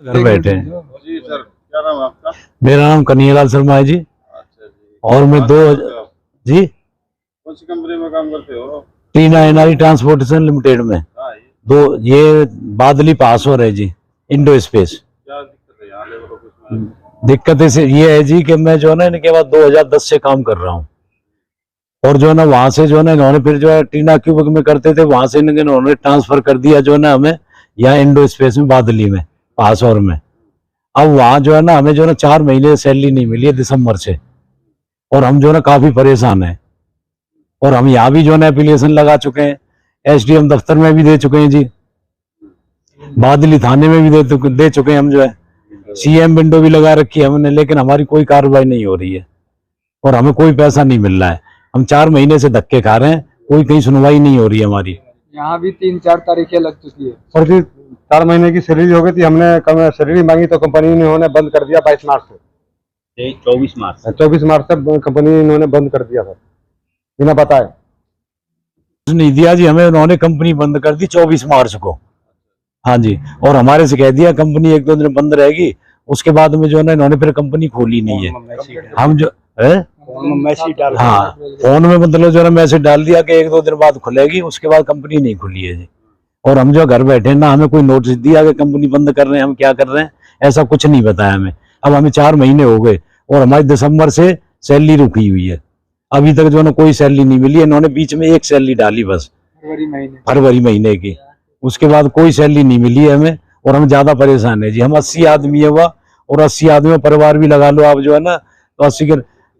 घर बैठे हैं। जी सर, क्या नाम है आपका? मेरा नाम कन्हैयालाल शर्मा है जी। अच्छा जी। और मैं कहाँ दो से करते हो आप? जी कौन सी कंपनी में काम करते हो? टीना एनआरई ट्रांसपोर्टेशन लिमिटेड में हाँ, दो ये बादली पास हो रहे जी इंडो स्पेस। क्या दिक्कत है यहाँ लेबर ऑफिस में? दिक्कत इसे ये है जी कि मैं जो है ना इनके बाद 2010 से काम कर रहा हूँ। और जो है ना वहां से जो है ना इन्होंने फिर जो है टीना क्यूबिक में करते थे, वहां से इन्होंने ट्रांसफर कर दिया जो है ना हमें यहाँ इंडो स्पेस में बादली में पासौर में। अब वहां जो है ना हमें जो है ना 4 महीने सैलरी नहीं मिली है दिसंबर से, और हम जो है ना काफी परेशान हैं। और हम यहाँ भी जो है ना एप्लीकेशन लगा चुके हैं, एसडीएम दफ्तर में भी दे चुके हैं जी, बादली थाने में भी दे चुके हैं हम जो है, सीएम विंडो भी लगा रखी है हमने, लेकिन हमारी कोई कार्रवाई नहीं हो रही है और हमें कोई पैसा नहीं मिल रहा है। हम 4 महीने से धक्के खा रहे हैं, कोई कहीं सुनवाई नहीं हो रही है हमारी। यहाँ भी 3-4 तारीखें लग चुकी है सर जी। 4 महीने की सैलरी हो गई थी, हमने सैलरी मांगी तो कंपनी ने उन्होंने बंद कर दिया 22 मार्च से। 24 मार्च से कंपनी इन्होंने बंद कर दिया सर, बिना बताए। नहीं दिया जी हमें, उन्होंने कंपनी बंद कर दी 24 मार्च को। हाँ जी, और हमारे से कह दिया कंपनी 1-2 दिन बंद रहेगी, उसके बाद में जो है ना इन्होंने फिर कंपनी खोली नहीं है। हम जो है हाँ फोन में मतलब जो है ना मैसेज डाल दिया कि 1-2 दिन बाद खुलेगी, उसके बाद कंपनी नहीं खुली है जी। और हम जो घर बैठे ना हमें कोई नोटिस दिया कि कंपनी बंद कर रहे हैं, हम क्या कर रहे हैं ऐसा कुछ नहीं बताया हमें। अब हमें 4 महीने हो गए और हमारी दिसंबर से सैलरी रुकी हुई है, अभी तक जो है ना कोई सैलरी नहीं मिली है। इन्होंने बीच में एक सैलरी डाली बस फरवरी महीने की, उसके बाद कोई सैलरी नहीं मिली है हमें और हम ज्यादा परेशान है जी। हम 80 आदमी है हुआ, और 80 आदमी में परिवार भी लगा लो आप जो है ना, तो 80 के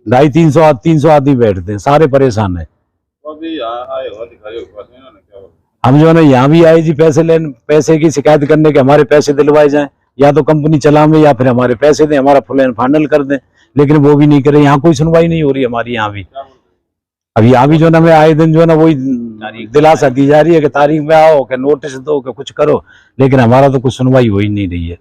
250-300 आदमी बैठते हैं, सारे परेशान है। तो अभी यहाँ आए हो अधिकारियों के पास, इन्होंने क्या बोला? हम जो है ना यहाँ भी आए जी पैसे की शिकायत करने के, हमारे पैसे दिलवाए जाएं, या तो कंपनी चलावे या फिर हमारे पैसे दें, हमारा फुल एंड फाइनल कर दें, लेकिन वो भी नहीं करे। यहाँ कोई सुनवाई नहीं हो रही हमारी यहाँ भी। अब यहाँ भी जो है ना हमें आए दिन जो है ना वही दिलासा दी जा रही है कि तारीख में आओ, कि नोटिस दो, कि कुछ करो, लेकिन हमारा तो कुछ सुनवाई हो ही नहीं रही है।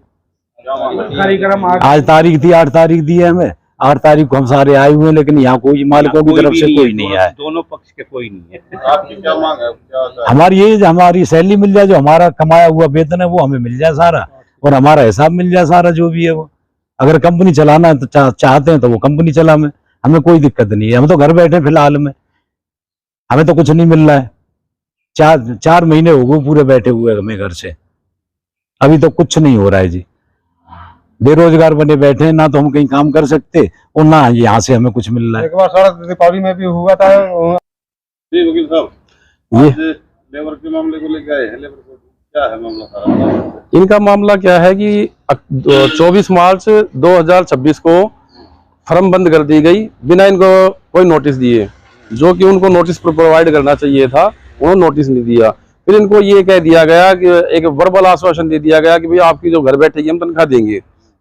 आज तारीख थी, 8 तारीख दी है हमें, 8 तारीख को हम सारे आए हुए हैं, लेकिन यहाँ कोई मालिकों की तरफ से कोई नहीं आया। दोनों पक्ष के कोई नहीं है। आपकी क्या मांग है? क्या हमारी ये हमारी सैलरी मिल जाए, जो हमारा कमाया हुआ वेतन है वो हमें मिल जाए सारा, और हमारा हिसाब मिल जाए सारा जो भी है वो। अगर कंपनी चलाना है तो चाहते हैं तो वो कंपनी चला, में हमें कोई दिक्कत नहीं है। हम तो घर बैठे फिलहाल में, हमें तो कुछ नहीं मिल रहा है। 4 महीने हो गए पूरे बैठे हुए हमें घर से, अभी तो कुछ नहीं हो रहा है जी। बेरोजगार बने बैठे हैं, ना तो हम कहीं काम कर सकते और ना यहाँ से हमें कुछ मिल रहा है। एक बार सड़क दीपावली में भी हुआ था। जी वकील साहब, ये आज लेबर के मामले को लेकर आए हैं, लेबर को क्या है मामला सारा? इनका मामला क्या है कि 24 मार्च 2026 को फर्म बंद कर दी गई बिना इनको कोई नोटिस दिए, जो कि उनको नोटिस प्रोवाइड करना चाहिए था, उन्होंने नोटिस नहीं दिया। फिर इनको ये कह दिया गया कि एक वर्बल आश्वासन दे दिया गया कि भाई आपकी जो घर बैठेगी हम तनख्वाह देंगे,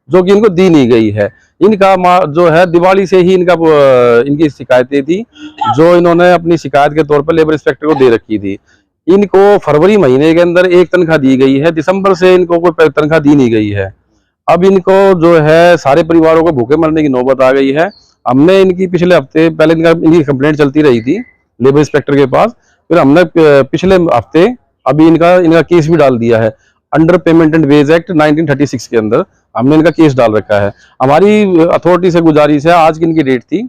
जो कि इनको दी नहीं गई है। इनका जो है दिवाली से ही इनकी शिकायतें थी, जो इन्होंने अपनी शिकायत के तौर पर लेबर इंस्पेक्टर को दे रखी थी। इनको फरवरी महीने के अंदर एक तनख्वाह दी गई है, दिसंबर से इनको कोई तनख्वाह दी नहीं गई है। अब इनको जो है सारे परिवारों को भूखे मरने की नौबत आ गई है। हमने इनकी पिछले हफ्ते पहले इनकी कंप्लेंट चलती रही थी लेबर इंस्पेक्टर के पास, फिर हमने पिछले हफ्ते अभी इनका केस भी डाल दिया है under payment and wage act 1936 के अंदर हमने इनका केस डाल रखा है। हमारी अथॉरिटी से गुजारिश है, आज की इनकी डेट थी,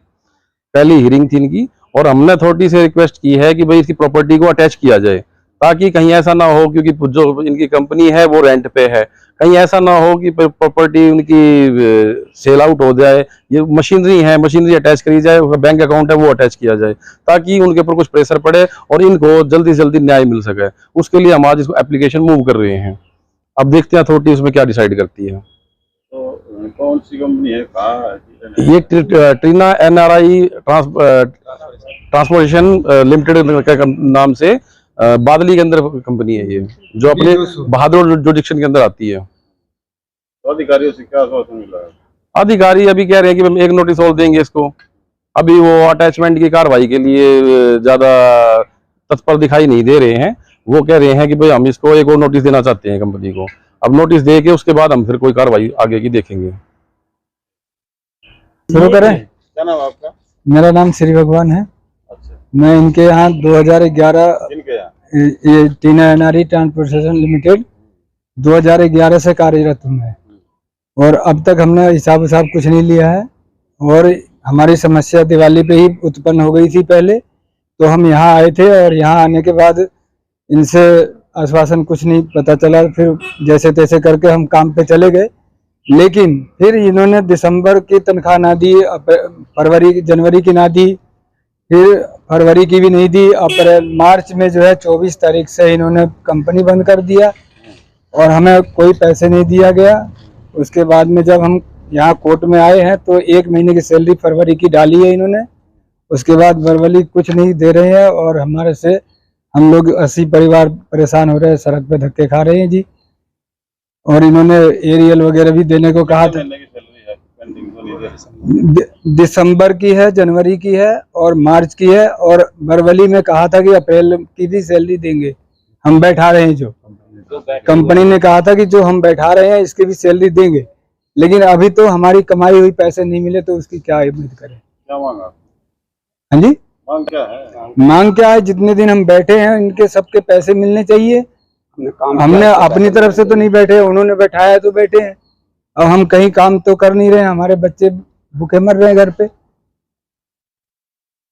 पहली हियरिंग थी इनकी, और हमने अथॉरिटी से रिक्वेस्ट की है कि भाई इसकी प्रॉपर्टी को अटैच किया जाए, ताकि कहीं ऐसा ना हो, क्योंकि जो इनकी कंपनी है वो रेंट पे है, कहीं ऐसा ना हो कि प्रॉपर्टी उनकी सेल आउट हो जाए। ये मशीनरी है, मशीनरी अटैच करी जाए, बैंक अकाउंट है वो अटैच किया जाए, ताकि उनके ऊपर कुछ प्रेशर पड़े और इनको जल्दी से जल्दी न्याय मिल सके। उसके लिए हम आज इसको एप्लीकेशन मूव कर रहे हैं। अब देखते हैं अथॉरिटी उसमें क्या डिसाइड करती है। तो कौन सी कंपनी है, कहाँ है? ये टीना एनआरई ट्रांसपोर्टेशन लिमिटेड के नाम से बादली के अंदर कंपनी है ये, जो अपने बहादुर जुडिक्शन के अंदर आती है। तो अधिकारियों से क्या आश्वासन मिला है? अधिकारी अभी कह रहे हैं कि हम एक नोटिस और देंगे इसको। अभी वो अटैचमेंट की कार्रवाई के लिए ज्यादा तत्पर दिखाई नहीं दे रहे हैं। वो कह रहे हैं कि भाई हम इसको एक और नोटिस देना चाहते हैं कंपनी को। अब नोटिस दे के उसके बाद हम फिर कोई कार्रवाई आगे की देखेंगे। शुरू करें? क्या नाम है आपका? मेरा नाम श्री भगवान है। अच्छा, मैं इनके यहाँ 2011 इनके यहाँ ये टीना एनआरई ट्रांसपोर्टेशन लिमिटेड 2011 से कार्यरत हूँ मैं। और अब तक हमने हिसाब विसाब कुछ नहीं लिया है। और हमारी समस्या दिवाली पे ही उत्पन्न हो गई थी पहले, तो हम यहाँ आए थे और यहाँ आने के बाद इनसे आश्वासन कुछ नहीं पता चला, फिर जैसे तैसे करके हम काम पे चले गए। लेकिन फिर इन्होंने दिसंबर की तनख्वाह ना दी, फरवरी जनवरी की ना दी, फिर फरवरी की भी नहीं दी। अप्रैल मार्च में जो है 24 तारीख से इन्होंने कंपनी बंद कर दिया और हमें कोई पैसे नहीं दिया गया। उसके बाद में जब हम यहाँ कोर्ट में आए हैं तो 1 महीने की सैलरी फरवरी की डाली है इन्होंने, उसके बाद फरवरी कुछ नहीं दे रहे हैं और हमारे से हम लोग 80 परिवार परेशान हो रहे हैं, सड़क पे धक्के खा रहे हैं जी। और इन्होंने एरियल वगैरह भी देने को कहा था। महीने की सैलरी है पेंडिंग तो नहीं दिया। दिसंबर की है, जनवरी की है और मार्च की है, और फरवरी में कहा था कि अप्रैल की भी सैलरी देंगे। हम बैठा रहे हैं, जो कंपनी ने कहा था कि जो हम बैठा रहे हैं इसकी भी सैलरी देंगे, लेकिन अभी तो हमारी कमाई हुई पैसे नहीं मिले तो उसकी क्या उम्मीद करें। क्या मांगा? हाँ जी, मांग क्या है? मांग क्या है, जितने दिन हम बैठे हैं इनके सबके पैसे मिलने चाहिए। हमने अपनी तरफ से तो नहीं बैठे, उन्होंने बैठाया तो बैठे हैं। अब हम कहीं काम तो कर नहीं रहे हैं, हमारे बच्चे भूखे मर रहे हैं घर पे।